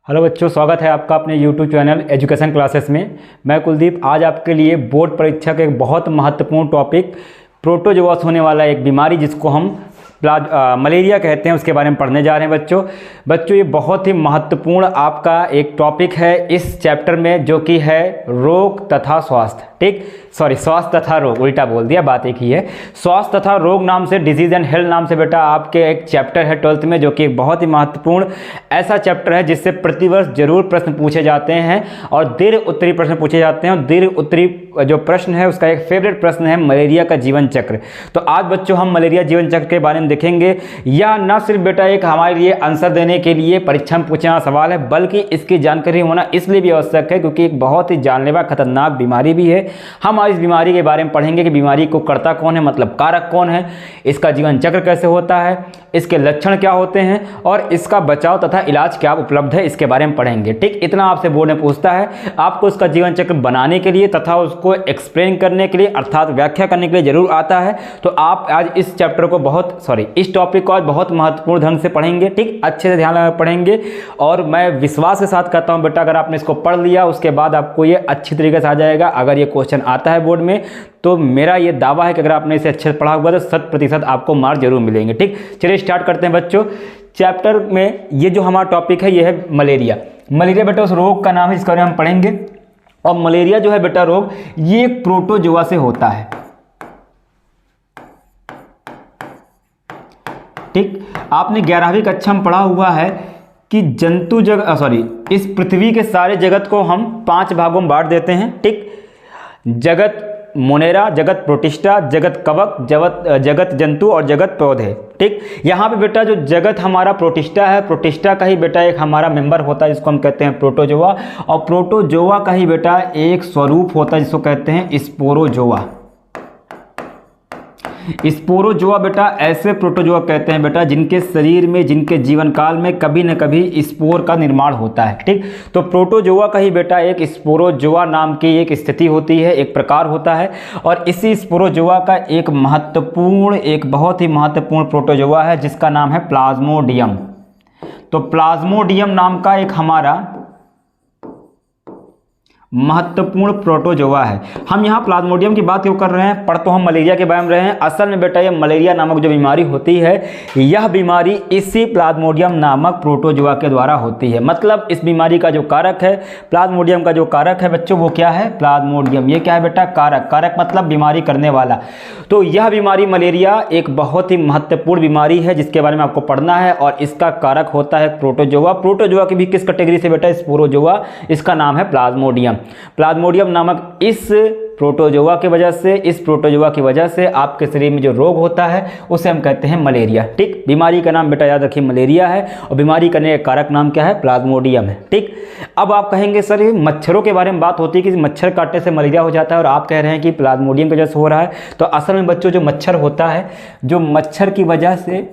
Hello बच्चों, स्वागत है आपका अपने YouTube चैनल एजुकेशन क्लासेस में। मैं कुलदीप आज आपके लिए बोर्ड परीक्षा का एक बहुत महत्वपूर्ण टॉपिक प्रोटोजोआस होने वाला एक बीमारी जिसको हम मलेरिया कहते हैं उसके बारे में पढ़ने जा रहे हैं। बच्चों ये बहुत ही महत्वपूर्ण आपका एक टॉपिक है इस चैप्टर में, जो कि है रोग तथा स्वास्थ्य। ठीक, स्वास्थ्य तथा रोग, उल्टा बोल दिया, बात एक ही है। स्वास्थ्य तथा रोग नाम से, डिजीज एंड हेल्थ नाम से बेटा आपके एक चैप्टर है 12th में, जो कि एक बहुत ही महत्वपूर्ण ऐसा चैप्टर है जिससे प्रतिवर्ष जरूर प्रश्न पूछे जाते हैं और दीर्घ उत्तरी प्रश्न पूछे जाते हैं। और दीर्घ उत्तरी जो प्रश्न है उसका एक फेवरेट प्रश्न है मलेरिया का जीवन चक्र। तो आज बच्चों हम मलेरिया जीवन चक्र के बारे में देखेंगे। यह न सिर्फ बेटा एक हमारे लिए आंसर देने के लिए परीक्षा में पूछा सवाल है, बल्कि इसकी जानकारी होना इसलिए भी आवश्यक है क्योंकि एक बहुत ही जानलेवा खतरनाक बीमारी भी है। हम आज इस बीमारी के बारे में पढ़ेंगे कि बीमारी को करता कौन है, मतलब कारक कौन है, इसका जीवन चक्र कैसे होता है, इसके लक्षण क्या होते हैं और इसका बचाव तथा इलाज क्या उपलब्ध है, इसके बारे में पढ़ेंगे। ठीक, इतना आपसे बोर्ड में पूछता है। आपको इसका जीवन चक्र बनाने के लिए तथा उसको एक्सप्लेन करने के लिए अर्थात व्याख्या करने के लिए जरूर आता है। तो आप आज इस चैप्टर को इस टॉपिक को आज बहुत महत्वपूर्ण ढंग से पढ़ेंगे। ठीक, अच्छे से ध्यान लगा पढ़ेंगे और मैं विश्वास के साथ कहता हूं बेटा, अगर आपने इसको पढ़ लिया उसके बाद आपको ये अच्छी तरीके से आ जाएगा। अगर ये क्वेश्चन आता है बोर्ड में तो मेरा ये दावा है कि अगर आपने इसे अच्छे से पढ़ा हुआ तो 100% आपको मार्क जरूर मिलेंगे। ठीक, चलिए स्टार्ट करते हैं बच्चों। चैप्टर में ये जो हमारा टॉपिक है ये है मलेरिया। मलेरिया बेटा उस रोग का नाम है जिसके बारे में हम पढ़ेंगे। और मलेरिया जो है बेटा रोग, ये प्रोटोजोआ से होता है। ठीक, आपने 11वीं कक्षा में पढ़ा हुआ है कि इस पृथ्वी के सारे जगत को हम 5 भागों में बांट देते हैं। ठीक, जगत मोनेरा, जगत प्रोटिस्टा, जगत कवक, जगत जंतु और जगत पौधे। ठीक, यहाँ पे बेटा जो जगत हमारा प्रोटिस्टा है, प्रोटिस्टा का ही बेटा एक हमारा मेंबर होता है जिसको हम कहते हैं प्रोटोजोआ। और प्रोटोजोआ का ही बेटा एक स्वरूप होता है जिसको कहते हैं स्पोरोजोआ। स्पोरोजोआ बेटा ऐसे प्रोटोजोआ कहते हैं बेटा जिनके शरीर में, जिनके जीवन काल में कभी न कभी स्पोर का निर्माण होता है। ठीक, तो प्रोटोजोआ का ही बेटा एक स्पोरोजोआ नाम की एक स्थिति होती है, एक प्रकार होता है। और इसी स्पोरोजोआ का एक बहुत ही महत्वपूर्ण प्रोटोजोआ है जिसका नाम है प्लाज्मोडियम। तो प्लाज्मोडियम नाम का एक हमारा महत्वपूर्ण प्रोटोजोआ है। हम यहाँ प्लाज्मोडियम की बात क्यों कर रहे हैं, पढ़ तो हम मलेरिया के बारे में रहे हैं। असल में बेटा ये मलेरिया नामक जो बीमारी होती है, यह बीमारी इसी प्लाज्मोडियम नामक प्रोटोजोआ के द्वारा होती है। मतलब इस बीमारी का जो कारक है, प्लाज्मोडियम का जो कारक है बच्चों, वो क्या है, प्लाज्मोडियम। ये क्या है बेटा, कारक। कारक मतलब बीमारी करने वाला। तो यह बीमारी मलेरिया एक बहुत ही महत्वपूर्ण बीमारी है जिसके बारे में आपको पढ़ना है। और इसका कारक होता है प्रोटोजोआ। प्रोटोजोआ की भी किस कैटेगरी से बेटा, स्पोरोजोआ। इसका नाम है प्लाज्मोडियम। प्लाज्मोडियम नामक इस प्रोटोजोआ की वजह से आपके शरीर में जो रोग होता है उसे हम कहते हैं मलेरिया। ठीक, बीमारी का नाम बेटा याद रखिए मलेरिया है और बीमारी करने का कारक नाम क्या है, प्लाज्मोडियम है। ठीक, अब आप कहेंगे सर ये मच्छरों के बारे में बात होती है कि मच्छर काटने से मलेरिया हो जाता है और आप कह रहे हैं कि प्लाज्मोडियम की वजह से हो रहा है। तो असल में बच्चों जो मच्छर होता है, जो मच्छर की वजह से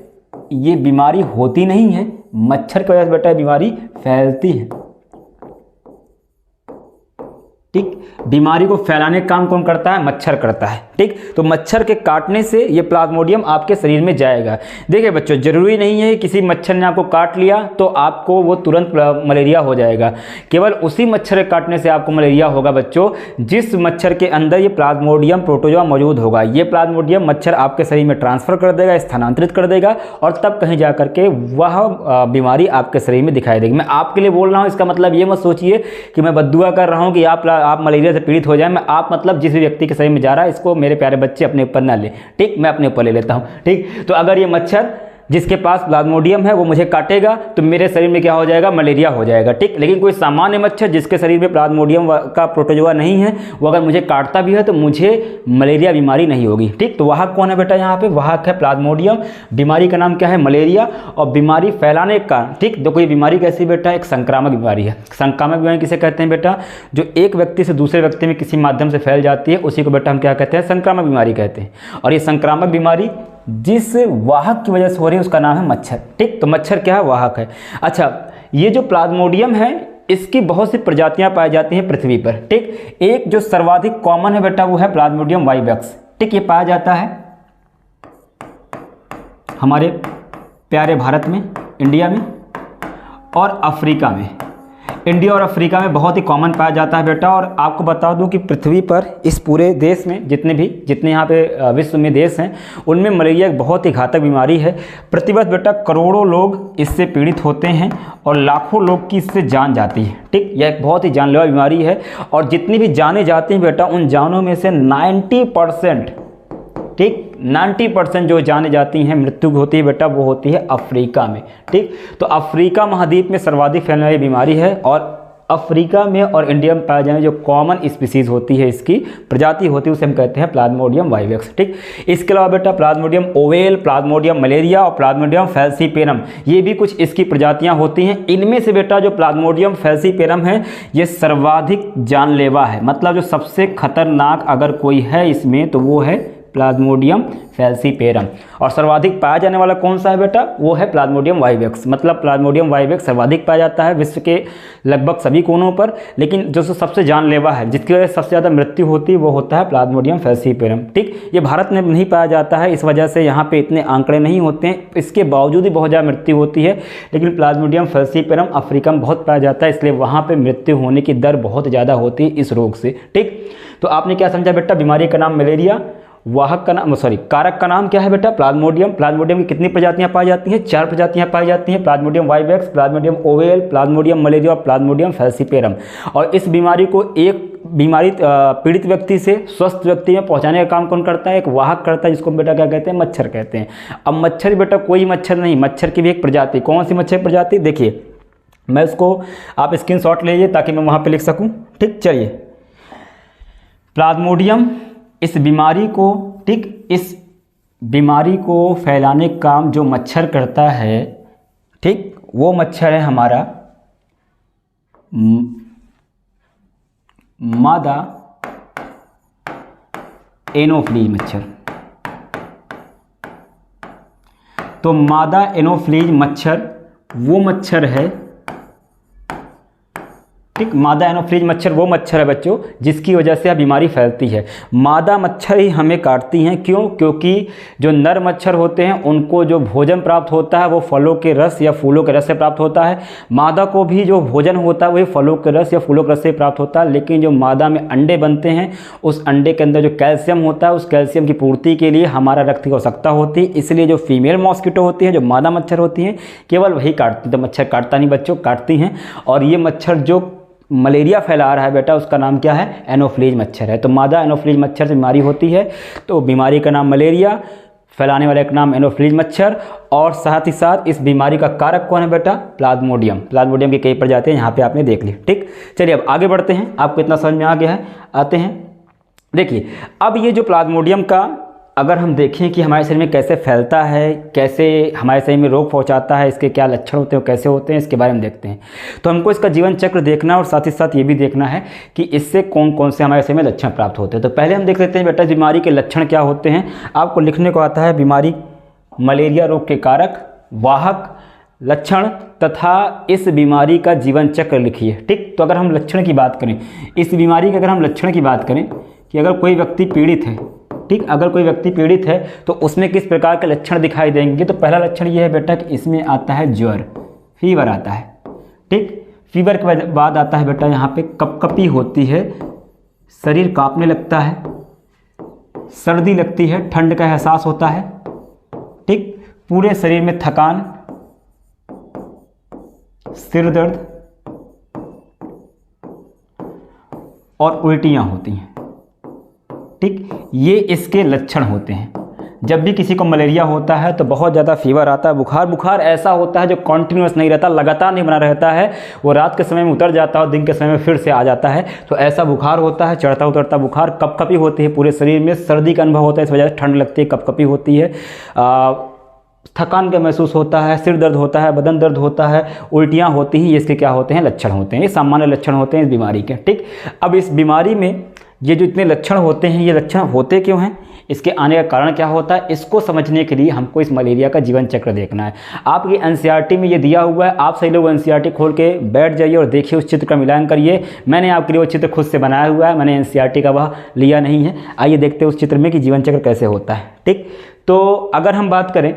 ये बीमारी होती नहीं है, मच्छर की वजह से बेटा बीमारी फैलती है। ठीक, बीमारी को फैलाने का काम कौन करता है, मच्छर करता है। ठीक, तो मच्छर के काटने से ये प्लाज्मोडियम आपके शरीर में जाएगा। देखिए बच्चों, जरूरी नहीं है किसी मच्छर ने आपको काट लिया तो आपको वो तुरंत मलेरिया हो जाएगा। केवल उसी मच्छर के काटने से आपको मलेरिया होगा बच्चों जिस मच्छर के अंदर ये प्लाज्मोडियम प्रोटोजोआ मौजूद होगा। ये प्लाज्मोडियम मच्छर आपके शरीर में ट्रांसफर कर देगा, स्थानांतरित कर देगा और तब कहीं जा करके वह बीमारी आपके शरीर में दिखाई देगी। मैं आपके लिए बोल रहा हूँ, इसका मतलब ये मत सोचिए कि मैं बद्दुआ कर रहा हूँ कि आप मलेरिया से पीड़ित हो जाए। मैं आप मतलब जिस भी व्यक्ति के शरीर में जा रहा है, इसको मेरे प्यारे बच्चे अपने ऊपर ना ले। ठीक, मैं अपने ऊपर ले लेता हूं। ठीक, तो अगर ये मच्छर जिसके पास प्लाज्मोडियम है वो मुझे काटेगा तो मेरे शरीर में क्या हो जाएगा, मलेरिया हो जाएगा। ठीक, लेकिन कोई सामान्य मच्छर जिसके शरीर में प्लाज्मोडियम का प्रोटोजोआ नहीं है, वो अगर मुझे काटता भी है तो मुझे मलेरिया बीमारी नहीं होगी। ठीक, तो वाहक कौन है बेटा, यहाँ पे वाहक है प्लाज्मोडियम। बीमारी का नाम क्या है, मलेरिया। और बीमारी फैलाने का, ठीक, देखो ये बीमारी कैसी बेटा, एक संक्रामक बीमारी है। संक्रामक बीमारी किसे कहते हैं बेटा, जो एक व्यक्ति से दूसरे व्यक्ति में किसी माध्यम से फैल जाती है उसी को बेटा हम क्या कहते हैं, संक्रामक बीमारी कहते हैं। और ये संक्रामक बीमारी जिस वाहक की वजह से हो रही है उसका नाम है मच्छर। ठीक, तो मच्छर क्या है, वाहक है। अच्छा, ये जो प्लाज्मोडियम है इसकी बहुत सी प्रजातियां पाई जाती हैं पृथ्वी पर। ठीक, एक जो सर्वाधिक कॉमन है बेटा वो है प्लाज्मोडियम वाइवेक्स। ठीक, ये पाया जाता है हमारे प्यारे भारत में, इंडिया में और अफ्रीका में। इंडिया और अफ्रीका में बहुत ही कॉमन पाया जाता है बेटा। और आपको बता दूं कि पृथ्वी पर इस पूरे देश में जितने यहाँ पे विश्व में देश हैं, उनमें मलेरिया एक बहुत ही घातक बीमारी है। प्रतिवर्ष बेटा करोड़ों लोग इससे पीड़ित होते हैं और लाखों लोग की इससे जान जाती है। ठीक, यह एक बहुत ही जानलेवा बीमारी है। और जितनी भी जानें जाती हैं बेटा, उन जानों में से 90%, ठीक, 90% जो जाने जाती हैं, मृत्यु होती है बेटा, वो होती है अफ्रीका में। ठीक, तो अफ्रीका महाद्वीप में सर्वाधिक फैलने वाली बीमारी है। और अफ्रीका में और इंडिया में पाए जाने जो कॉमन स्पीसीज होती है, इसकी प्रजाति होती है, उसे हम कहते हैं प्लाज्मोडियम वाइवेक्स। ठीक, इसके अलावा बेटा प्लाज्मोडियम ओवेल, प्लाज्मोडियम मलेरिया और प्लाज्मोडियम फैल्सीपेरम, ये भी कुछ इसकी प्रजातियां होती हैं। इनमें से बेटा जो प्लाज्मोडियम फैल्सीपेरम है, ये सर्वाधिक जानलेवा है। मतलब जो सबसे खतरनाक अगर कोई है इसमें, तो वो है प्लाज्मोडियम फैल्सीपेरम। और सर्वाधिक पाया जाने वाला कौन सा है बेटा, वो है प्लाज्मोडियम वाइवेक्स। मतलब प्लाज्मोडियम वाइवेक्स सर्वाधिक पाया जाता है विश्व के लगभग सभी कोनों पर, लेकिन जो सबसे जानलेवा है, जिसकी वजह से सबसे ज़्यादा मृत्यु होती है, वो होता है प्लाज्मोडियम फैल्सीपेरम। ठीक, ये भारत में नहीं पाया जाता है, इस वजह से यहाँ पे इतने आंकड़े नहीं होते हैं। इसके बावजूद ही बहुत ज़्यादा मृत्यु होती है। लेकिन प्लाज्मोडियम फैल्सीपेरम अफ्रीका में बहुत पाया जाता है, इसलिए वहाँ पर मृत्यु होने की दर बहुत ज़्यादा होती है इस रोग से। ठीक, तो आपने क्या समझा बेटा, बीमारी का नाम मलेरिया, वाहक का नाम कारक का नाम क्या है बेटा, प्लाज्मोडियम। प्लाज्मोडियम की कितनी प्रजातियां पाई जाती हैं, 4 प्रजातियां पाई जाती हैं, Plasmodium vivax, Plasmodium oval, Plasmodium malaria और प्लाज्मोडियम फैल्सीपेरम। और इस बीमारी को एक बीमारी पीड़ित व्यक्ति से स्वस्थ व्यक्ति में पहुंचाने का काम कौन करता है, एक वाहक करता है, जिसको बेटा क्या कहते हैं, मच्छर कहते हैं। अब मच्छर बेटा कोई मच्छर नहीं, मच्छर की भी एक प्रजाति, कौन सी मच्छर प्रजाति, देखिए मैं उसको, आप स्क्रीनशॉट ले लीजिए ताकि मैं वहाँ पर लिख सकूँ। ठीक, चलिए, प्लाज्मोडियम इस बीमारी को, ठीक, इस बीमारी को फैलाने का काम जो मच्छर करता है, ठीक, वो मच्छर है हमारा मादा एनोफ्लीज मच्छर। तो मादा एनोफ्लीज मच्छर वो मच्छर है, ठीक, मादा एनोफ्लीज मच्छर वो मच्छर है बच्चों, जिसकी वजह से यह बीमारी फैलती है। मादा मच्छर ही हमें काटती हैं, क्यों, क्योंकि जो नर मच्छर होते हैं उनको जो भोजन प्राप्त होता है वो फलों के रस या फूलों के रस से प्राप्त होता है। मादा को भी जो भोजन होता है वही फलों के रस या फूलों के रस से प्राप्त होता है। लेकिन जो मादा में अंडे बनते हैं, उस अंडे के अंदर जो कैल्शियम होता है, उस कैल्शियम की पूर्ति के लिए हमारा रक्त की आवश्यकता होती है। इसलिए जो फीमेल मॉस्किटो होती है, जो मादा मच्छर होती हैं, केवल वही काटती, तो मच्छर काटता नहीं बच्चों, काटती हैं। और ये मच्छर जो मलेरिया फैला रहा है बेटा, उसका नाम क्या है, एनोफ्लीज मच्छर है। तो मादा एनोफ्लीज मच्छर से बीमारी होती है, तो बीमारी का नाम मलेरिया, फैलाने वाले का नाम एनोफ्लीज मच्छर। और साथ ही साथ इस बीमारी का कारक कौन है बेटा, प्लाज्मोडियम। प्लाज्मोडियम की कई प्रजातियां यहाँ पे आपने देख ली। ठीक, चलिए अब आगे बढ़ते हैं, आपको इतना समझ में आ गया है, आते हैं। देखिए अब ये जो प्लाज्मोडियम का अगर हम देखें कि हमारे शरीर में कैसे फैलता है, कैसे हमारे शरीर में रोग पहुंचाता है, इसके क्या लक्षण होते हैं, कैसे होते हैं, इसके बारे में देखते हैं। तो हमको इसका जीवन चक्र देखना है और साथ ही साथ ये भी देखना है कि इससे कौन कौन से हमारे शरीर में लक्षण प्राप्त होते हैं। तो पहले हम देख लेते हैं बेटा इस बीमारी के लक्षण क्या होते हैं। आपको लिखने को आता है बीमारी, मलेरिया रोग के कारक, वाहक, लक्षण तथा इस बीमारी का जीवन चक्र लिखिए। ठीक, तो अगर हम लक्षण की बात करें, इस बीमारी के अगर हम लक्षण की बात करें कि अगर कोई व्यक्ति पीड़ित है, ठीक, अगर कोई व्यक्ति पीड़ित है तो उसमें किस प्रकार के लक्षण दिखाई देंगे। तो पहला लक्षण ये है बेटा कि इसमें आता है ज्वर, फीवर आता है। ठीक, फीवर के बाद आता है बेटा यहाँ पे कपकपी होती है, शरीर कांपने लगता है, सर्दी लगती है, ठंड का एहसास होता है। ठीक, पूरे शरीर में थकान, सिर दर्द और उल्टियाँ होती हैं। ठीक, ये इसके लक्षण होते हैं। जब भी किसी को मलेरिया होता है तो बहुत ज़्यादा फीवर आता है, बुखार ऐसा होता है जो कॉन्टिन्यूस नहीं रहता, लगातार नहीं बना रहता है, वो रात के समय में उतर जाता है और दिन के समय में फिर से आ जाता है। तो ऐसा बुखार होता है, चढ़ता उतरता बुखार, कपकपी होती है पूरे शरीर में, सर्दी का अनुभव होता है, इस वजह से ठंड लगती है, कपकपी होती है, थकान का महसूस होता है, सिर दर्द होता है, बदन दर्द होता है, उल्टियाँ होती हैं। ये इसके क्या होते हैं, लक्षण होते हैं, ये सामान्य लक्षण होते हैं इस बीमारी के। ठीक, अब इस बीमारी में ये जो इतने लक्षण होते हैं, ये लक्षण होते क्यों हैं, इसके आने का कारण क्या होता है, इसको समझने के लिए हमको इस मलेरिया का जीवन चक्र देखना है। आपकी एनसीईआरटी में ये दिया हुआ है, आप सही लोग एनसीईआरटी खोल के बैठ जाइए और देखिए, उस चित्र का मिलान करिए। मैंने आपके लिए वो चित्र खुद से बनाया हुआ है, मैंने एनसीईआरटी का वह लिया नहीं है। आइए देखते हैं उस चित्र में कि जीवन चक्र कैसे होता है। ठीक, तो अगर हम बात करें,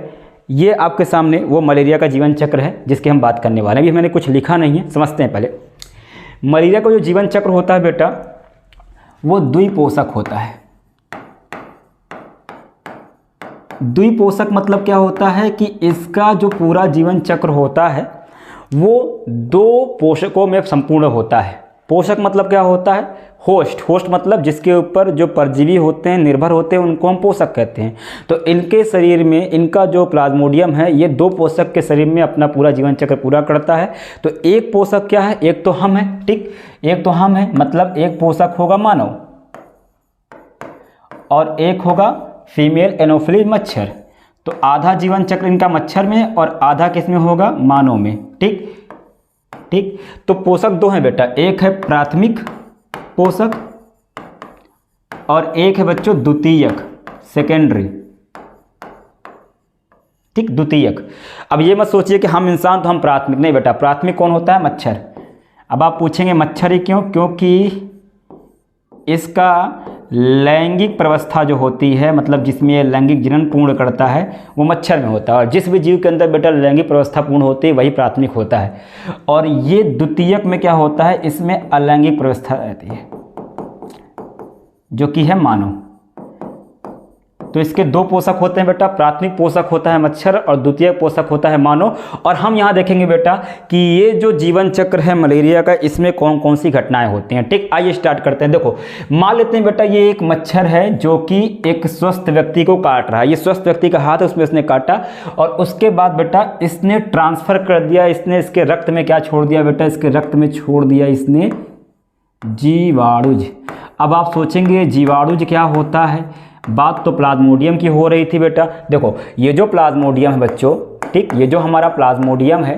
ये आपके सामने वो मलेरिया का जीवन चक्र है जिसकी हम बात करने वाले हैं। अभी मैंने कुछ लिखा नहीं है, समझते हैं पहले। मलेरिया का जो जीवन चक्र होता है बेटा वो द्विपोषक होता है। द्विपोषक मतलब क्या होता है कि इसका जो पूरा जीवन चक्र होता है वो दो पोषकों में संपूर्ण होता है। पोषक मतलब क्या होता है? होस्ट। होस्ट मतलब जिसके ऊपर जो परजीवी होते हैं, निर्भर होते हैं, उनको हम पोषक कहते हैं। तो इनके शरीर में इनका जो प्लाज्मोडियम है ये दो पोषक के शरीर में अपना पूरा जीवन चक्र पूरा करता है। तो एक पोषक क्या है? एक तो हम है, ठीक, एक तो हम है, मतलब एक पोषक होगा मानव और एक होगा फीमेल एनोफिलीज मच्छर। तो आधा जीवन चक्र इनका मच्छर में और आधा किस में होगा? मानव में, ठीक ठीक। तो पोषक दो हैं बेटा, एक है प्राथमिक पोषक और एक है बच्चों द्वितीयक, सेकेंडरी, ठीक, द्वितीयक। अब ये मत सोचिए कि हम इंसान तो हम प्राथमिक, नहीं बेटा, प्राथमिक कौन होता है? मच्छर। अब आप पूछेंगे मच्छर ही क्यों? क्योंकि इसका लैंगिक प्रवस्था जो होती है, मतलब जिसमें ये लैंगिक जनन पूर्ण करता है, वो मच्छर में होता है। और जिस भी जीव के अंदर बेटा लैंगिक प्रवस्था पूर्ण होती है वही प्राथमिक होता है। और ये द्वितीयक में क्या होता है? इसमें अलैंगिक प्रवस्था रहती है जो कि है मानव। तो इसके दो पोषक होते हैं बेटा, प्राथमिक पोषक होता है मच्छर और द्वितीयक पोषक होता है मानव। और हम यहाँ देखेंगे बेटा कि ये जो जीवन चक्र है मलेरिया का, इसमें कौन कौन सी घटनाएं होती हैं, ठीक। आइए स्टार्ट करते हैं। देखो, मान लेते हैं बेटा ये एक मच्छर है जो कि एक स्वस्थ व्यक्ति को काट रहा है। ये स्वस्थ व्यक्ति का हाथ है, उसमें इसने काटा और उसके बाद बेटा इसने ट्रांसफर कर दिया, इसने इसके रक्त में क्या छोड़ दिया बेटा? इसके रक्त में छोड़ दिया इसने जीवाणुज। अब आप सोचेंगे जीवाणुज क्या होता है? बात तो प्लाज्मोडियम की हो रही थी बेटा। देखो ये जो प्लाज्मोडियम है बच्चों, ठीक, ये जो हमारा प्लाज्मोडियम है,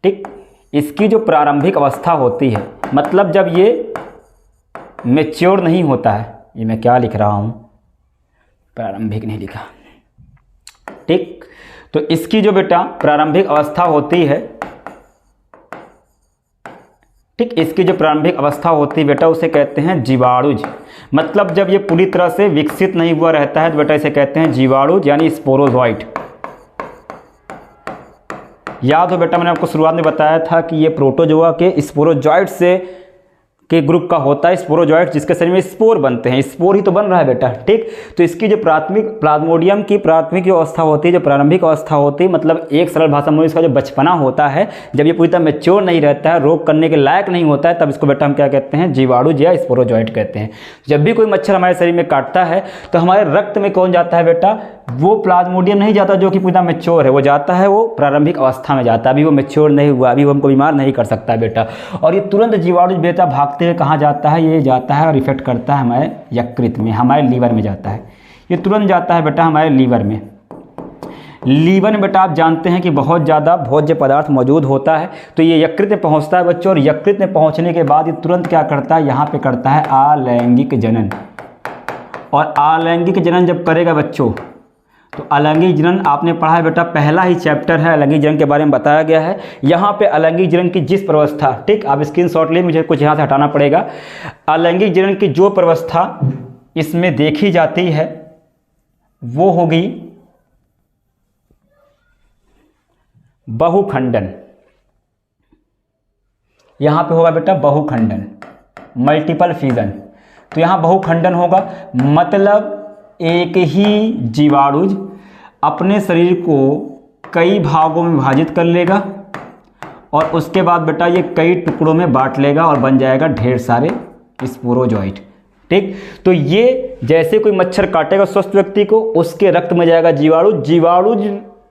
ठीक, इसकी जो प्रारंभिक अवस्था होती है, मतलब जब ये मैच्योर नहीं होता है, ये मैं क्या लिख रहा हूं, प्रारंभिक नहीं लिखा, ठीक। तो इसकी जो बेटा प्रारंभिक अवस्था होती है, ठीक, इसकी जो प्रारंभिक अवस्था होती है बेटा उसे कहते हैं जीवाणुज। मतलब जब ये पूरी तरह से विकसित नहीं हुआ रहता है तो बेटा इसे कहते हैं जीवाणुज यानी स्पोरोजोइट। याद हो बेटा मैंने आपको शुरुआत में बताया था कि ये प्रोटोजोआ के स्पोरोजोइट से के ग्रुप का होता है, स्पोरोजोइट, जिसके शरीर में स्पोर बनते हैं। स्पोर ही तो बन रहा है बेटा, ठीक। तो इसकी जो प्राथमिक प्लाज्मोडियम की प्राथमिक अवस्था होती है, जो प्रारंभिक अवस्था होती है, मतलब एक सरल भाषा में इसका जो बचपना होता है, जब ये पूरी तरह मैच्योर नहीं रहता है, रोग करने के लायक नहीं होता है, तब इसको बेटा हम क्या कहते हैं? जीवाणुज या स्पोरोजोइट कहते हैं। जब भी कोई मच्छर हमारे शरीर में काटता है तो हमारे रक्त में कौन जाता है बेटा? वो प्लाज्मोडियम नहीं जाता जो कि पूरा मैच्योर है, वो जाता है वो प्रारंभिक अवस्था में जाता है, अभी वो मैच्योर नहीं हुआ, अभी वो हमको बीमार नहीं कर सकता बेटा। और ये तुरंत जीवाणुज बेटा भागते हुए कहाँ जाता है? ये जाता है और इफेक्ट करता है हमारे यकृत में, हमारे लीवर में जाता है। ये तुरंत जाता है बेटा हमारे लीवर में। लीवर में बेटा आप जानते हैं कि बहुत ज़्यादा भोज्य पदार्थ मौजूद होता है, तो ये यकृत में पहुँचता है बच्चों, और यकृत में पहुँचने के बाद ये तुरंत क्या करता है? यहाँ पे करता है अलैंगिक जनन। और अलैंगिक जनन जब करेगा बच्चों, तो अलैंगिक जनन आपने पढ़ा है बेटा, पहला ही चैप्टर है अलैंगिक जनन के बारे में बताया गया है। यहाँ पे अलैंगिक जनन की जिस प्रवस्था, ठीक, आप स्क्रीनशॉट ले, मुझे कुछ यहाँ से हटाना पड़ेगा। अलैंगिक जनन की जो प्रवस्था इसमें देखी जाती है वो होगी बहुखंडन। यहाँ पे होगा बेटा बहुखंडन, मल्टीपल फ्यूजन। तो यहाँ बहुखंडन होगा, मतलब एक ही जीवाणुज अपने शरीर को कई भागों में विभाजित कर लेगा और उसके बाद बेटा ये कई टुकड़ों में बांट लेगा और बन जाएगा ढेर सारे स्पोरोजोइट, ठीक। तो ये जैसे कोई मच्छर काटेगा स्वस्थ व्यक्ति को, उसके रक्त में जाएगा जीवाणुज। जीवाणुज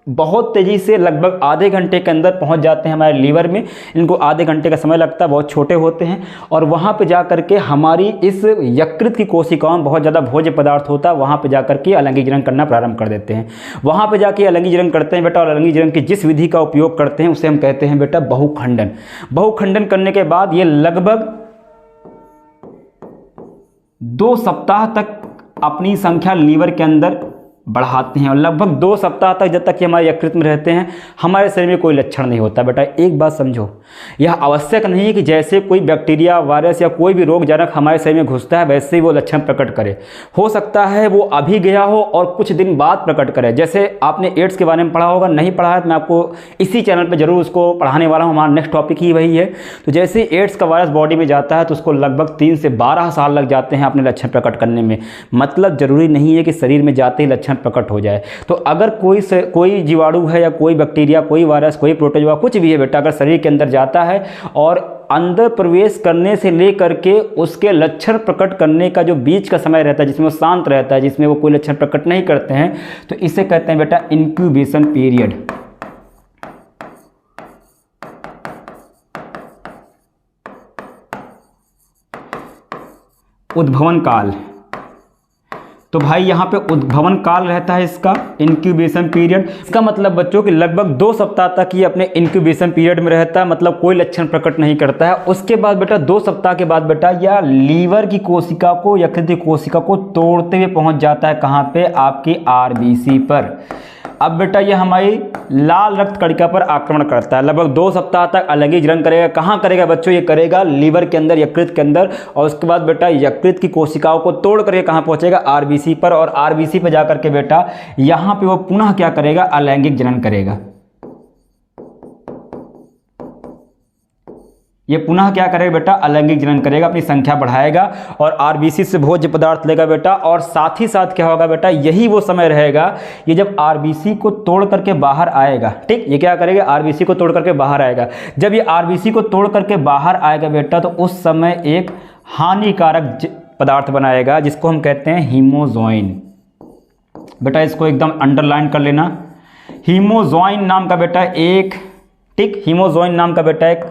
बहुत तेज़ी से लगभग आधे घंटे के अंदर पहुंच जाते हैं हमारे लीवर में। इनको आधे घंटे का समय लगता है, बहुत छोटे होते हैं। और वहां पे जा करके हमारी इस यकृत की कोशिकाओं में बहुत ज़्यादा भोज्य पदार्थ होता है, वहां पे जा करके अलैंगिक जनन करना प्रारंभ कर देते हैं। वहां पे जाके अलैंगिक जनन करते हैं बेटा, और अलैंगिक जनन की जिस विधि का उपयोग करते हैं उसे हम कहते हैं बेटा बहुखंडन। बहुखंडन करने के बाद ये लगभग 2 सप्ताह तक अपनी संख्या लीवर के अंदर बढ़ाते हैं और लगभग 2 सप्ताह तक जब तक ये हमारे यकृत में रहते हैं हमारे शरीर में कोई लक्षण नहीं होता। बेटा एक बात समझो, यह आवश्यक नहीं है कि जैसे कोई बैक्टीरिया, वायरस या कोई भी रोगजनक हमारे शरीर में घुसता है वैसे ही वो लक्षण प्रकट करे। हो सकता है वो अभी गया हो और कुछ दिन बाद प्रकट करे। जैसे आपने एड्स के बारे में पढ़ा होगा, नहीं पढ़ा है तो मैं आपको इसी चैनल पर जरूर उसको पढ़ाने वाला हूँ। हमारा नेक्स्ट टॉपिक ही वही है। तो जैसे एड्स का वायरस बॉडी में जाता है तो उसको लगभग 3 से 12 साल लग जाते हैं अपने लक्षण प्रकट करने में। मतलब जरूरी नहीं है कि शरीर में जाते ही लक्षण प्रकट हो जाए। तो अगर कोई जीवाणु है या कोई बैक्टीरिया, कोई वायरस, कोई प्रोटोजोआ, कुछ भी है बेटा, अगर शरीर के अंदर जाता है और अंदर प्रवेश करने से लेकर के उसके लक्षण प्रकट करने का जो बीच का समय रहता है, जिसमें वो शांत रहता है, जिसमें वो कोई लक्षण प्रकट नहीं करते हैं, तो इसे कहते हैं बेटा इंक्यूबेशन पीरियड। उद्भवन काल। तो भाई यहाँ पे उद्भवन काल रहता है इसका, इंक्यूबेशन पीरियड। इसका मतलब बच्चों कि लगभग 2 सप्ताह तक ये अपने इंक्यूबेशन पीरियड में रहता है, मतलब कोई लक्षण प्रकट नहीं करता है। उसके बाद बेटा 2 सप्ताह के बाद बेटा या लीवर की कोशिका को, यकृत की कोशिका को तोड़ते हुए पहुँच जाता है कहाँ पे, आपकी आरबीसी पर। अब बेटा ये हमारी लाल रक्त कणिका पर आक्रमण करता है। लगभग 2 सप्ताह तक अलग ही जलन करेगा। कहाँ करेगा बच्चों, ये करेगा लीवर के अंदर, यकृत के अंदर। और उसके बाद बेटा यकृत की कोशिकाओं को तोड़ करके कहाँ पहुँचेगा, आरबीसी पर। और आरबीसी पर जाकर के बेटा यहाँ पे वो पुनः क्या करेगा, अलैंगिक जनन करेगा। ये पुनः क्या करेगा बेटा, अलैंगिक जनन करेगा, अपनी संख्या बढ़ाएगा और आरबीसी से भोज्य पदार्थ लेगा बेटा। और साथ ही साथ क्या होगा बेटा, यही वो समय रहेगा ये जब आरबीसी को तोड़ करके बाहर आएगा। ठीक, ये क्या करेगा, आरबीसी को तोड़ करके बाहर आएगा। जब ये आरबीसी को तोड़ करके बाहर आएगा बेटा तो उस समय एक हानिकारक पदार्थ बनाएगा जिसको हम कहते हैं हीमोजोइन। बेटा इसको एकदम अंडरलाइन कर लेना। हीमोजोइन नाम का बेटा एक, ठीक, हीमोजोइन नाम का बेटा एक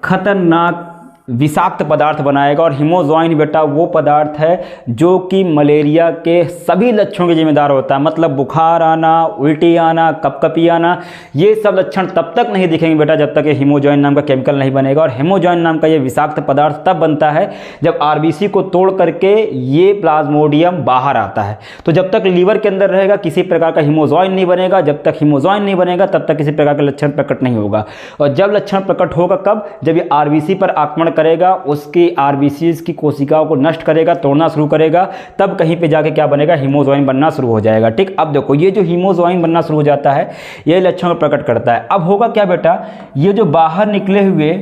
खतरनाक विषाक्त पदार्थ बनाएगा। और हीमोजोइन बेटा वो पदार्थ है जो कि मलेरिया के सभी लक्षणों के जिम्मेदार होता है। मतलब बुखार आना, उल्टी आना, कपकपी आना, ये सब लक्षण तब तक नहीं दिखेंगे बेटा जब तक ये हीमोजोइन नाम का केमिकल नहीं बनेगा। और हीमोजोइन नाम का ये विषाक्त पदार्थ तब बनता है जब आरबीसी को तोड़ करके ये प्लाज्मोडियम बाहर आता है। तो जब तक लीवर के अंदर रहेगा किसी प्रकार का हीमोजोइन नहीं बनेगा। जब तक हीमोजोइन नहीं बनेगा तब तक किसी प्रकार का लक्षण प्रकट नहीं होगा। और जब लक्षण प्रकट होगा कब, जब ये आरबीसी पर आक्रमण करेगा, उसकी आरबीसीज की कोशिकाओं को नष्ट करेगा, तोड़ना शुरू करेगा, तब कहीं पे जाके क्या बनेगा, हीमोजोइन बनना शुरू हो जाएगा। ठीक, अब देखो ये जो हीमोजोइन बनना शुरू हो जाता है ये लक्षण को प्रकट करता है। अब होगा क्या बेटा, ये जो बाहर निकले हुए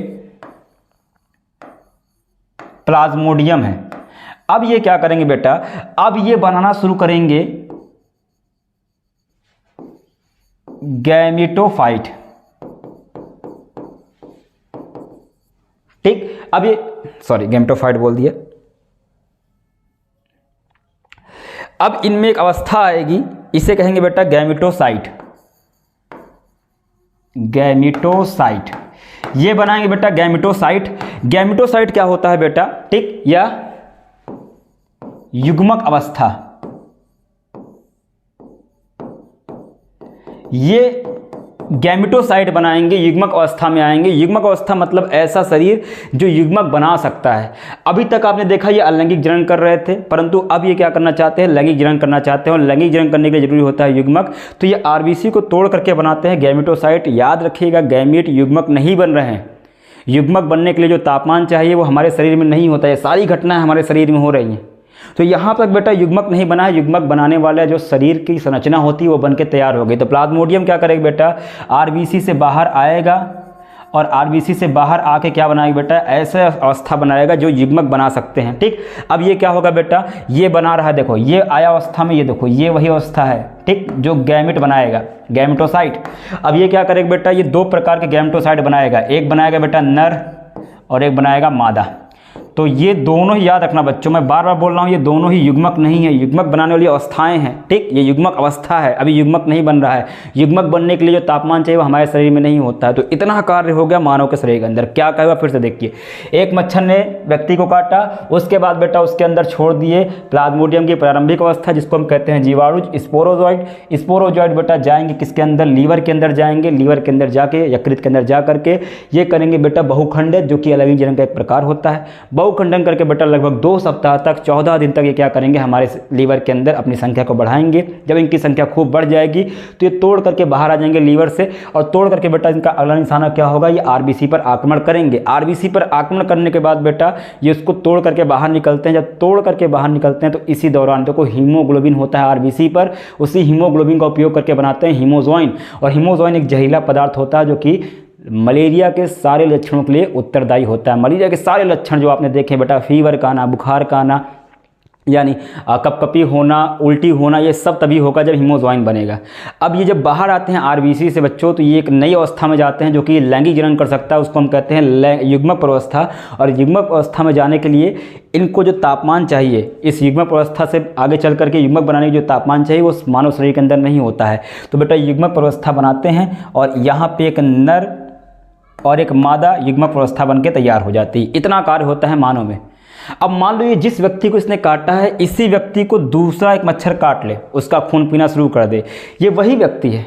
प्लाज्मोडियम है, अब ये क्या करेंगे बेटा, अब ये बनाना शुरू करेंगे गैमेटोफाइट। ठीक, अब ये गैमेटोफाइट बोल दिया। अब इनमें एक अवस्था आएगी, इसे कहेंगे बेटा गैमेटोसाइट। गैमेटोसाइट ये बनाएंगे बेटा गैमेटोसाइट। गैमेटोसाइट क्या होता है बेटा, ठीक, या युग्मक अवस्था। ये गैमेटोसाइट बनाएंगे, युग्मक अवस्था में आएंगे। युग्मक अवस्था मतलब ऐसा शरीर जो युग्मक बना सकता है। अभी तक आपने देखा ये अलैंगिक जनन कर रहे थे, परंतु अब ये क्या करना चाहते हैं, लैंगिक जनन करना चाहते हैं। और लैंगिक जनन करने के लिए जरूरी होता है युग्मक। तो ये आरबीसी को तोड़ करके बनाते हैं गैमेटोसाइट। याद रखिएगा गैमेट युग्मक नहीं बन रहे हैं। युग्मक बनने के लिए जो तापमान चाहिए वो हमारे शरीर में नहीं होता है। सारी घटनाएं हमारे शरीर में हो रही हैं। तो यहाँ तक बेटा युग्मक नहीं बना है। युग्मक बनाने वाला जो शरीर की संरचना होती है वो बन के तैयार हो गई। तो प्लाज्मोडियम क्या करेगा बेटा, आरबीसी से बाहर आएगा और आरबीसी से बाहर आके क्या बनाएगा बेटा, ऐसा अवस्था बनाएगा जो युग्मक बना सकते हैं। ठीक, अब ये क्या होगा बेटा, ये बना रहा है, देखो ये आया अवस्था में, ये देखो ये वही अवस्था है, ठीक, जो गैमेट बनाएगा, गैमेटोसाइट। अब ये क्या करेगा बेटा, ये 2 प्रकार के गैमेटोसाइट बनाएगा। एक बनाएगा बेटा नर और एक बनाएगा मादा। तो ये दोनों ही याद रखना बच्चों, मैं बार बार बोल रहा हूँ, ये दोनों ही युग्मक नहीं है। युग्मक बनाने वाली अवस्थाएं हैं। ठीक, ये युग्मक अवस्था है, अभी युग्मक नहीं बन रहा है। युग्मक बनने के लिए जो तापमान चाहिए वो हमारे शरीर में नहीं होता है। तो इतना कार्य हो गया मानव के शरीर के अंदर। क्या कहेगा फिर से देखिए, एक मच्छर ने व्यक्ति को काटा, उसके बाद बेटा उसके अंदर छोड़ दिए प्लाज्मोडियम की प्रारंभिक अवस्था जिसको हम कहते हैं जीवाणु, स्पोरोजॉइड। स्पोरोजॉइड बेटा जाएंगे किसके अंदर, लीवर के अंदर जाएंगे। लीवर के अंदर जाके, यकृत के अंदर जा करके ये करेंगे बेटा बहुखंडित, जो कि अलैंगिक जनन का एक प्रकार होता है। बहुखंडन करके बेटा लगभग 2 सप्ताह तक 14 दिन तक ये क्या करेंगे, हमारे लीवर के अंदर अपनी संख्या को बढ़ाएंगे। जब इनकी संख्या खूब बढ़ जाएगी तो ये तोड़ करके बाहर आ जाएंगे लीवर से, और तोड़ करके बेटा इनका अगला निशाना क्या होगा, ये आरबीसी पर आक्रमण करेंगे। आरबीसी पर आक्रमण करने के बाद बेटा ये उसको तोड़ करके बाहर निकलते हैं। जब तोड़ करके बाहर निकलते हैं तो इसी दौरान देखो हीमोग्लोबिन होता है आरबीसी पर, उसी हीमोग्लोबिन का उपयोग करके बनाते हैं हीमोजॉइन। और हीमोजॉइन एक जहरीला पदार्थ होता है जो कि मलेरिया के सारे लक्षणों के लिए उत्तरदायी होता है। मलेरिया के सारे लक्षण जो आपने देखे बेटा, फीवर का आना, बुखार का आना, यानी कपकपी होना, उल्टी होना, ये सब तभी होगा जब हीमोजॉइन बनेगा। अब ये जब बाहर आते हैं आरबीसी से बच्चों, तो ये एक नई अवस्था में जाते हैं जो कि लैंगिक जनन कर सकता है, उसको हम कहते हैं युग्मक अवस्था। और युग्मक अवस्था में जाने के लिए इनको जो तापमान चाहिए, इस युग्मक अवस्था से आगे चल करके युग्मक बनाने की जो तापमान चाहिए वो मानव शरीर के अंदर नहीं होता है। तो बेटा युग्मक अवस्था बनाते हैं और यहाँ पे एक नर और एक मादा युग्मक अवस्था बन के तैयार हो जाती है। इतना कार्य होता है मानव में। अब मान लो ये जिस व्यक्ति को इसने काटा है, इसी व्यक्ति को दूसरा एक मच्छर काट ले, उसका खून पीना शुरू कर दे, ये वही व्यक्ति है,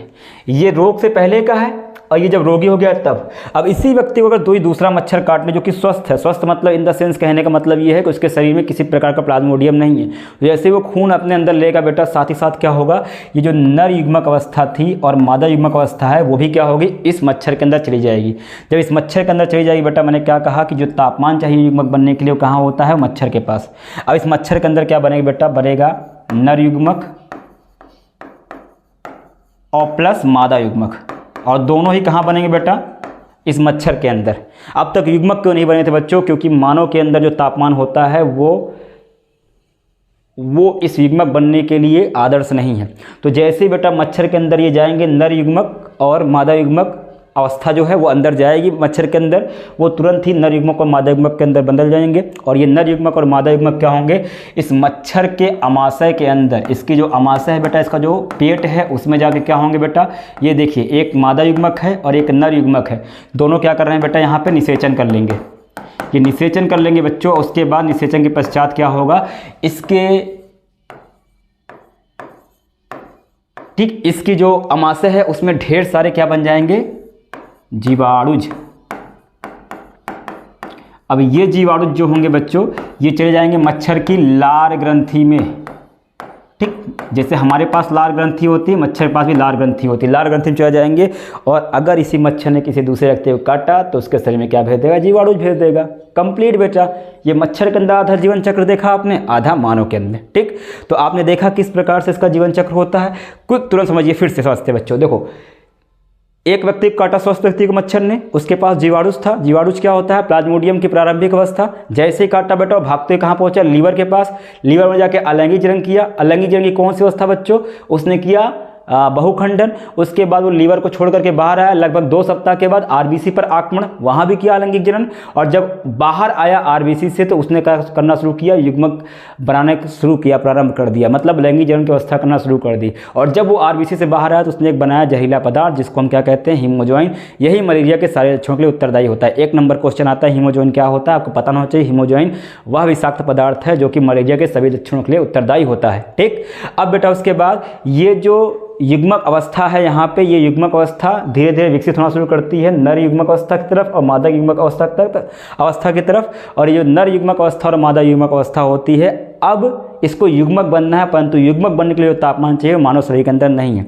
ये रोग से पहले का है और ये जब रोगी हो गया तब। अब इसी व्यक्ति को अगर दूसरा मच्छर काट ले जो कि स्वस्थ है, स्वस्थ मतलब इन द सेंस कहने का मतलब ये है कि उसके शरीर में किसी प्रकार का प्लाज्मोडियम नहीं है, जैसे वो खून अपने अंदर लेगा बेटा, साथ ही साथ क्या होगा, ये जो नर युग्मक अवस्था थी और मादा युग्मक अवस्था है वो भी क्या होगी, इस मच्छर के अंदर चली जाएगी। जब इस मच्छर के अंदर चली जाएगी बेटा, मैंने क्या कहा कि जो तापमान चाहिए युग्मक बनने के लिए वो कहाँ होता है, मच्छर के पास। अब इस मच्छर के अंदर क्या बनेगा बेटा, बनेगा नर युग्मक और प्लस मादा युग्मक, और दोनों ही कहाँ बनेंगे बेटा, इस मच्छर के अंदर। अब तक युग्मक क्यों नहीं बने थे बच्चों, क्योंकि मानव के अंदर जो तापमान होता है वो इस युग्मक बनने के लिए आदर्श नहीं है। तो जैसे ही बेटा मच्छर के अंदर ये जाएंगे, नर युग्मक और मादा युग्मक अवस्था जो है वो अंदर जाएगी मच्छर के अंदर, वो तुरंत ही नर युग्मक और मादा युग्मक के अंदर बदल जाएंगे। और ये नर युग्मक और मादा युग्मक क्या होंगे, इस मच्छर के अमाशय के अंदर, इसकी जो अमाशय है बेटा, इसका जो पेट है उसमें जाके क्या होंगे बेटा, ये देखिए एक मादा युग्मक है और एक नर युग्मक है, दोनों क्या कर रहे हैं बेटा, यहाँ पे निषेचन कर लेंगे। ये निषेचन कर लेंगे बच्चों। उसके बाद निषेचन के पश्चात क्या होगा, इसकी जो अमाशय है उसमें ढेर सारे क्या बन जाएंगे, जीवाणुज। अब ये जीवाणुज जो होंगे बच्चों, ये चले जाएंगे मच्छर की लार ग्रंथि में। ठीक, जैसे हमारे पास लार ग्रंथि होती है, मच्छर के पास भी लार ग्रंथि होती है, लार ग्रंथि में चले जाएंगे। और अगर इसी मच्छर ने किसी दूसरे व्यक्ति को काटा तो उसके शरीर में क्या भेज देगा, जीवाणुज भेज देगा। कंप्लीट बेटा, ये मच्छर के अंदर आधा जीवन चक्र देखा आपने, आधा मानव के अंदर। ठीक, तो आपने देखा किस प्रकार से इसका जीवन चक्र होता है। क्विक तुरंत समझिए, फिर से समझते बच्चों। देखो, एक व्यक्ति को काटा, स्वस्थ व्यक्ति को मच्छर ने, उसके पास जीवाणुज था। जीवाणुज क्या होता है, प्लाज्मोडियम की प्रारंभिक अवस्था। जैसे ही काटा बेटा, भागते कहाँ पहुंचा, लीवर के पास। लीवर में जाके अलैंगिक जनन किया। अलैंगिक जनन की कौन सी अवस्था बच्चों, उसने किया बहुखंडन। उसके बाद वो लीवर को छोड़ करके बाहर आया। लगभग 2 सप्ताह के बाद आरबीसी पर आक्रमण, वहाँ भी किया अलैंगिक जनन। और जब बाहर आया आरबीसी से तो उसने क्या करना शुरू किया, युग्मक बनाने शुरू किया, प्रारंभ कर दिया, मतलब लैंगिक जनन की अवस्था करना शुरू कर दी। और जब वो आरबीसी से बाहर आया तो उसने एक बनाया जहरीला पदार्थ, जिसको हम क्या कहते हैं, हीमोजॉइन। यही मलेरिया के सारे लक्षणों के लिए उत्तरदायी होता है। 1 नंबर क्वेश्चन आता है, हीमोजॉइन क्या होता है, आपको पता होना चाहिए। हीमोजॉइन वह विषाक्त पदार्थ है जो कि मलेरिया के सभी लक्षणों के लिए उत्तरदायी होता है। ठीक, अब बेटा उसके बाद ये जो युग्मक अवस्था है, यहाँ पे ये युग्मक अवस्था धीरे धीरे विकसित होना शुरू करती है नर युग्मक अवस्था की तरफ और मादा युग्मक अवस्था की तरफ। और ये नर युग्मक अवस्था और मादा युग्मक अवस्था होती है, अब इसको युग्मक बनना है, परंतु युग्मक बनने के लिए जो तापमान चाहिए मानव शरीर के अंदर नहीं है।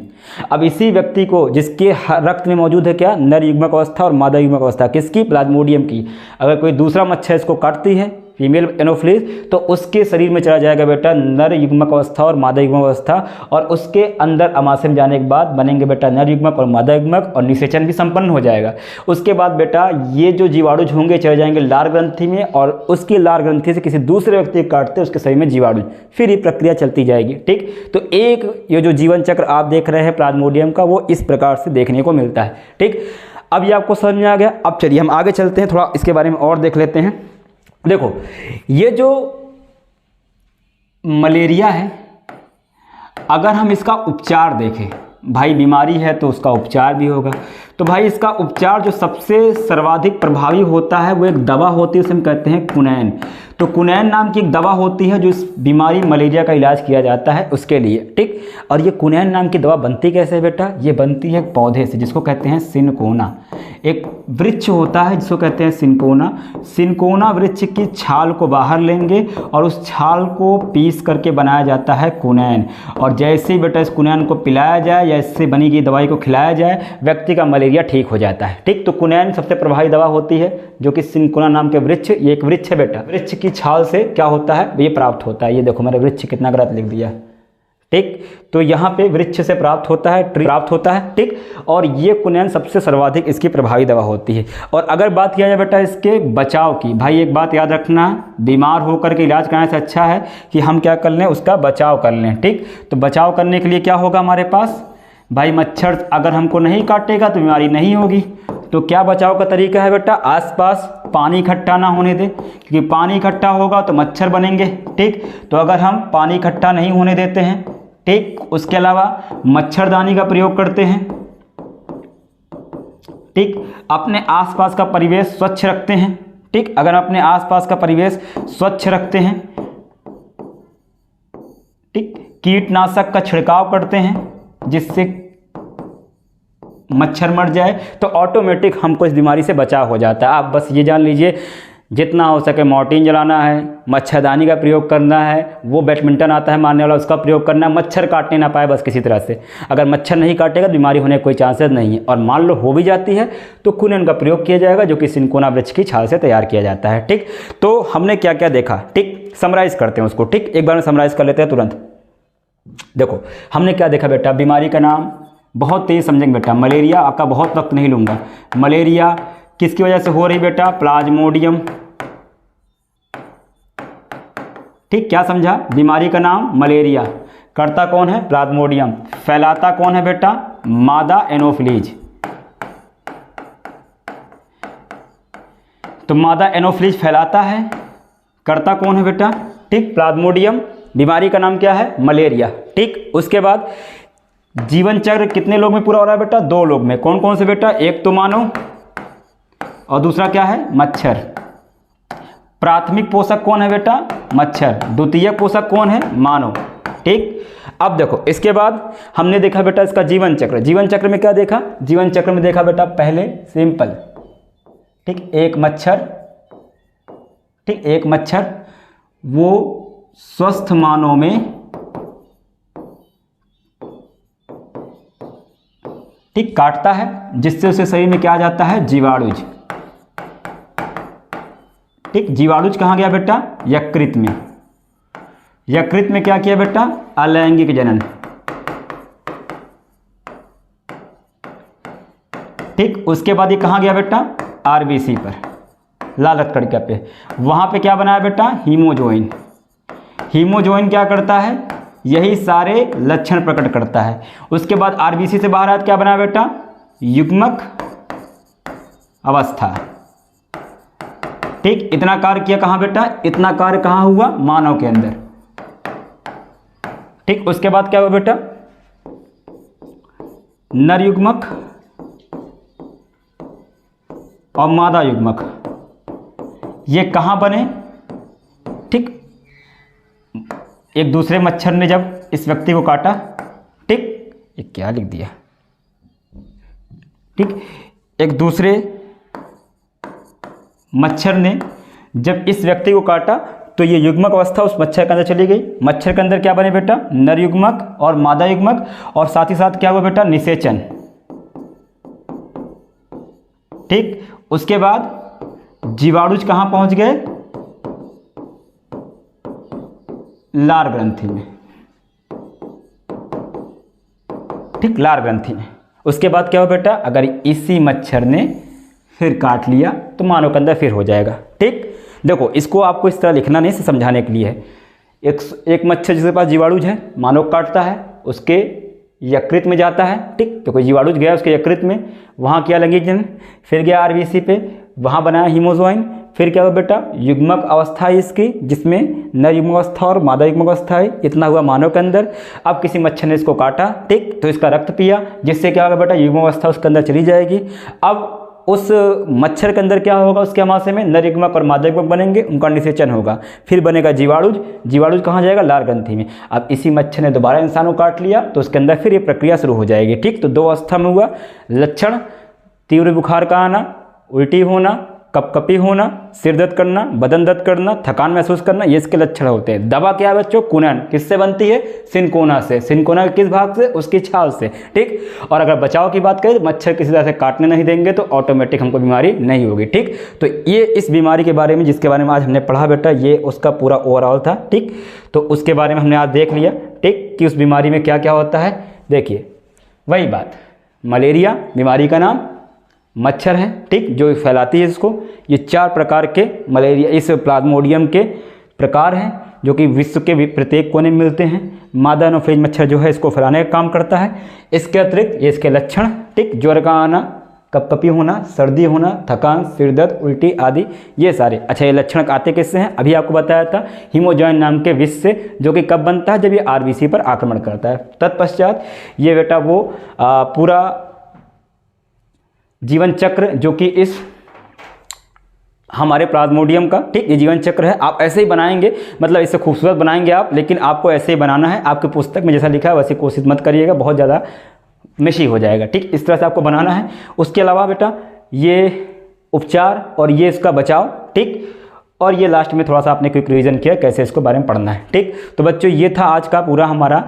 अब इसी व्यक्ति को, जिसके रक्त में मौजूद है क्या, नर युग्मक अवस्था और मादा युग्मक अवस्था, किसकी, प्लाज्मोडियम की। अगर कोई दूसरा मच्छर इसको काटती है, फीमेल एनोफ्लिस, तो उसके शरीर में चला जाएगा बेटा नर युग्मक अवस्था और मादा युग्मक अवस्था। और उसके अंदर अमाशय में जाने के बाद बनेंगे बेटा नर युग्मक और मादा युग्मक, और निषेचन भी संपन्न हो जाएगा। उसके बाद बेटा ये जो जीवाणुज होंगे चले जाएंगे लार ग्रंथि में, और उसकी लार ग्रंथि से किसी दूसरे व्यक्ति को काटते उसके शरीर में जीवाणुज, फिर ये प्रक्रिया चलती जाएगी। ठीक, तो एक ये जो जीवन चक्र आप देख रहे हैं प्लाज्मोडियम का, वो इस प्रकार से देखने को मिलता है। ठीक, अब ये आपको समझ में आ गया। अब चलिए हम आगे चलते हैं, थोड़ा इसके बारे में और देख लेते हैं। देखो, ये जो मलेरिया है, अगर हम इसका उपचार देखें, भाई बीमारी है तो उसका उपचार भी होगा। तो भाई इसका उपचार जो सबसे सर्वाधिक प्रभावी होता है वो एक दवा होती है, उसे हम कहते हैं क्विनैन। तो कुनैन नाम की एक दवा होती है जो इस बीमारी मलेरिया का इलाज किया जाता है उसके लिए, ठीक। और ये कुनैन नाम की दवा बनती कैसे है बेटा? ये बनती है एक पौधे से जिसको कहते हैं सिनकोना। एक वृक्ष होता है जिसको कहते हैं सिनकोना। सिनकोना वृक्ष की छाल को बाहर लेंगे और उस छाल को पीस करके बनाया जाता है कुनैन। और जैसे ही बेटा इस कुनैन को पिलाया जाए या इससे बनी गई दवाई को खिलाया जाए, व्यक्ति का मलेरिया ठीक हो जाता है, ठीक। तो कुनैन सबसे प्रभावी दवा होती है जो कि सिनकोना नाम के वृक्ष, ये एक वृक्ष है बेटा, वृक्ष की छाल से क्या होता है? ये प्राप्त होता है। ये देखो मैंने वृक्ष कितना गलत लिख दिया, ठीक। तो यहाँ पे वृक्ष से प्राप्त होता है, ट्री प्राप्त होता है, ठीक। और ये कुनैन सबसे सर्वाधिक इसकी प्रभावी दवा होती है। और अगर बात किया जाए बेटा इसके बचाव की, भाई एक बात याद रखना, बीमार होकर के इलाज कराने से अच्छा है कि हम क्या कर लें, उसका बचाव कर लें, ठीक। तो बचाव करने के लिए क्या होगा हमारे पास? भाई मच्छर अगर हमको नहीं काटेगा तो बीमारी नहीं होगी। तो क्या बचाव का तरीका है बेटा? आसपास पानी इकट्ठा ना होने दें, क्योंकि पानी इकट्ठा होगा तो मच्छर बनेंगे, ठीक। तो अगर हम पानी इकट्ठा नहीं होने देते हैं, ठीक, उसके अलावा मच्छरदानी का प्रयोग करते हैं, ठीक, अपने आसपास का परिवेश स्वच्छ रखते हैं, ठीक। अगर अपने आसपास का परिवेश स्वच्छ रखते हैं, ठीक, कीटनाशक का छिड़काव करते हैं जिससे मच्छर मर जाए, तो ऑटोमेटिक हमको इस बीमारी से बचाव हो जाता है। आप बस ये जान लीजिए, जितना हो सके मॉर्टिन जलाना है, मच्छरदानी का प्रयोग करना है, वो बैडमिंटन आता है मारने वाला उसका प्रयोग करना है, मच्छर काटने ना पाए बस किसी तरह से। अगर मच्छर नहीं काटेगा तो बीमारी होने का कोई चांसेस नहीं है। और मान लो हो भी जाती है तो कुनैन का प्रयोग किया जाएगा जो कि सिनकोना वृक्ष की छाल से तैयार किया जाता है, ठीक। तो हमने क्या क्या देखा, ठीक, समराइज़ करते हैं उसको, ठीक। एक बार में समराइज़ कर लेते हैं तुरंत। देखो हमने क्या देखा बेटा, बीमारी का नाम बहुत तेज समझेंगे बेटा। मलेरिया, आपका बहुत वक्त नहीं लूँगा। मलेरिया किसकी वजह से हो रही बेटा? प्लाज्मोडियम, ठीक। क्या समझा? बीमारी का नाम मलेरिया, करता कौन है? प्लाज्मोडियम, फैलाता कौन है बेटा? मादा एनोफिलीज। तो मादा एनोफिलीज फैलाता है, करता कौन है बेटा? ठीक, प्लाज्मोडियम। बीमारी का नाम क्या है? मलेरिया, ठीक। उसके बाद जीवन चक्र कितने लोग में पूरा हो रहा है बेटा? 2 लोग में। कौन कौन से बेटा? एक तो मानव और दूसरा क्या है? मच्छर। प्राथमिक पोषक कौन है बेटा? मच्छर। द्वितीयक पोषक कौन है? मानव, ठीक। अब देखो इसके बाद हमने देखा बेटा इसका जीवन चक्र। जीवन चक्र में क्या देखा? जीवन चक्र में देखा बेटा पहले सिंपल, ठीक, एक मच्छर, ठीक, एक मच्छर वो स्वस्थ मानव में, ठीक, काटता है जिससे उसे शरीर में क्या आ जाता है? जीवाणुज, ठीक। जीवाणुज कहाँ गया बेटा? यकृत में। यकृत में क्या किया बेटा? अलैंगिक जनन, ठीक। उसके बाद ये कहाँ गया बेटा? आरबीसी पर, लाल रक्तकणिका पे। वहाँ पे क्या बनाया बेटा? हीमोजोइन। हीमोजोइन क्या करता है? यही सारे लक्षण प्रकट करता है। उसके बाद आरबीसी से बाहर आया क्या बनाया बेटा? युग्मक अवस्था, ठीक। इतना कार्य किया कहाँ बेटा? इतना कार्य कहाँ हुआ? मानव के अंदर, ठीक। उसके बाद क्या हुआ बेटा? नर युग्मक और मादा युग्मक, ये कहाँ बने? ठीक, एक दूसरे मच्छर ने जब इस व्यक्ति को काटा, ठीक, ये क्या लिख दिया, ठीक, एक दूसरे मच्छर ने जब इस व्यक्ति को काटा तो ये युग्मक अवस्था उस मच्छर के अंदर चली गई। मच्छर के अंदर क्या बने बेटा? नर युग्मक और मादा युग्मक, और साथ ही साथ क्या हुआ बेटा? निषेचन, ठीक। उसके बाद जीवाणुज कहाँ पहुंच गए? लार ग्रंथि में, ठीक, लार ग्रंथि में। उसके बाद क्या हो बेटा? अगर इसी मच्छर ने फिर काट लिया तो मानव के अंदर फिर हो जाएगा, ठीक। देखो इसको आपको इस तरह लिखना नहीं, से समझाने के लिए है। एक मच्छर जिसके पास जीवाणुज है, मानव काटता है, उसके यकृत में जाता है, ठीक। तो कोई जीवाणुज गया उसके यकृत में, वहाँ किया अलैंगिक जनन, फिर गया आरबीसी पे, वहाँ बनाया हीमोजोइन, फिर क्या हुआ बेटा? युग्मक अवस्था है इसकी, जिसमें नर युग्मक अवस्था और मादा युग्मक अवस्था है। इतना हुआ मानव के अंदर। अब किसी मच्छर ने इसको काटा, ठीक, तो इसका रक्त पिया, जिससे क्या होगा बेटा? युग्मक अवस्था उसके अंदर चली जाएगी। अब उस मच्छर के अंदर क्या होगा, उसके आमाशय में नर युग्मक और मादा युग्मक बनेंगे, उनका निषेचन होगा, फिर बनेगा जीवाणुज। जीवाणुज कहाँ जाएगा, लार ग्रंथि में। अब इसी मच्छर ने दोबारा इंसान को काट लिया तो उसके अंदर फिर ये प्रक्रिया शुरू हो जाएगी। ठीक, तो 2 अवस्था में हुआ। लक्षण, तीव्र बुखार का आना, उल्टी होना, कपकपी होना, सिर दर्द करना, बदन दर्द करना, थकान महसूस करना, ये इसके लक्षण होते हैं। दवा क्या है बच्चों, कुनन। किससे बनती है, सिनकोना से। सिनकोना के किस भाग से, उसकी छाल से। ठीक, और अगर बचाव की बात करें तो मच्छर किसी तरह से काटने नहीं देंगे तो ऑटोमेटिक हमको बीमारी नहीं होगी। ठीक, तो ये इस बीमारी के बारे में जिसके बारे में आज हमने पढ़ा बेटा, ये उसका पूरा ओवरऑल था। ठीक, तो उसके बारे में हमने आज देख लिया। ठीक, कि उस बीमारी में क्या क्या होता है। देखिए वही बात, मलेरिया बीमारी का नाम, मच्छर है ठीक, जो फैलाती है इसको। ये 4 प्रकार के मलेरिया इस प्लाज्मोडियम के प्रकार हैं जो कि विश्व के भी प्रत्येक कोने में मिलते हैं। मादा एनोफेज मच्छर जो है इसको फैलाने का काम करता है। इसके अतिरिक्त ये इसके लक्षण, ठीक, ज्वर का आना, कपकपी होना, सर्दी होना, थकान, सिर दर्द, उल्टी आदि, ये सारे। अच्छा, ये लक्षण आते किससे हैं, अभी आपको बताया था, हीमोजॉइन नाम के विष से, जो कि कब बनता है, जब ये आरबीसी पर आक्रमण करता है। तत्पश्चात ये बेटा वो पूरा जीवन चक्र जो कि इस हमारे प्लाज्मोडियम का, ठीक, ये जीवन चक्र है। आप ऐसे ही बनाएंगे, मतलब इससे खूबसूरत बनाएंगे आप, लेकिन आपको ऐसे ही बनाना है। आपकी पुस्तक में जैसा लिखा है वैसे कोशिश मत करिएगा, बहुत ज़्यादा मेशी हो जाएगा। ठीक, इस तरह से आपको बनाना है। उसके अलावा बेटा ये उपचार और ये इसका बचाव, ठीक, और ये लास्ट में थोड़ा सा आपने क्विक रिवीजन किया कैसे इसको बारे में पढ़ना है। ठीक, तो बच्चों ये था आज का पूरा हमारा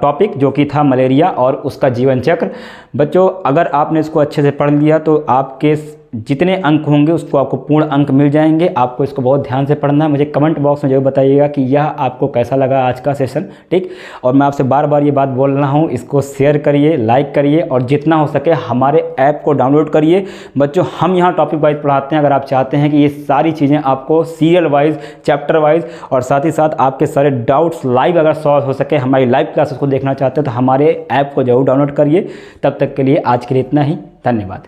टॉपिक जो कि था मलेरिया और उसका जीवन चक्र। बच्चों अगर आपने इसको अच्छे से पढ़ लिया तो आपके जितने अंक होंगे उसको आपको पूर्ण अंक मिल जाएंगे। आपको इसको बहुत ध्यान से पढ़ना है। मुझे कमेंट बॉक्स में जरूर बताइएगा कि यह आपको कैसा लगा आज का सेशन। ठीक, और मैं आपसे बार बार ये बात बोल रहा हूँ, इसको शेयर करिए, लाइक करिए और जितना हो सके हमारे ऐप को डाउनलोड करिए। बच्चों हम यहाँ टॉपिक वाइज पढ़ाते हैं। अगर आप चाहते हैं कि ये सारी चीज़ें आपको सीरियल वाइज, चैप्टर वाइज और साथ ही साथ आपके सारे डाउट्स लाइव अगर सॉल्व हो सके, हमारी लाइव क्लासेस को देखना चाहते हैं तो हमारे ऐप को जरूर डाउनलोड करिए। तब तक के लिए आज के लिए इतना ही, धन्यवाद।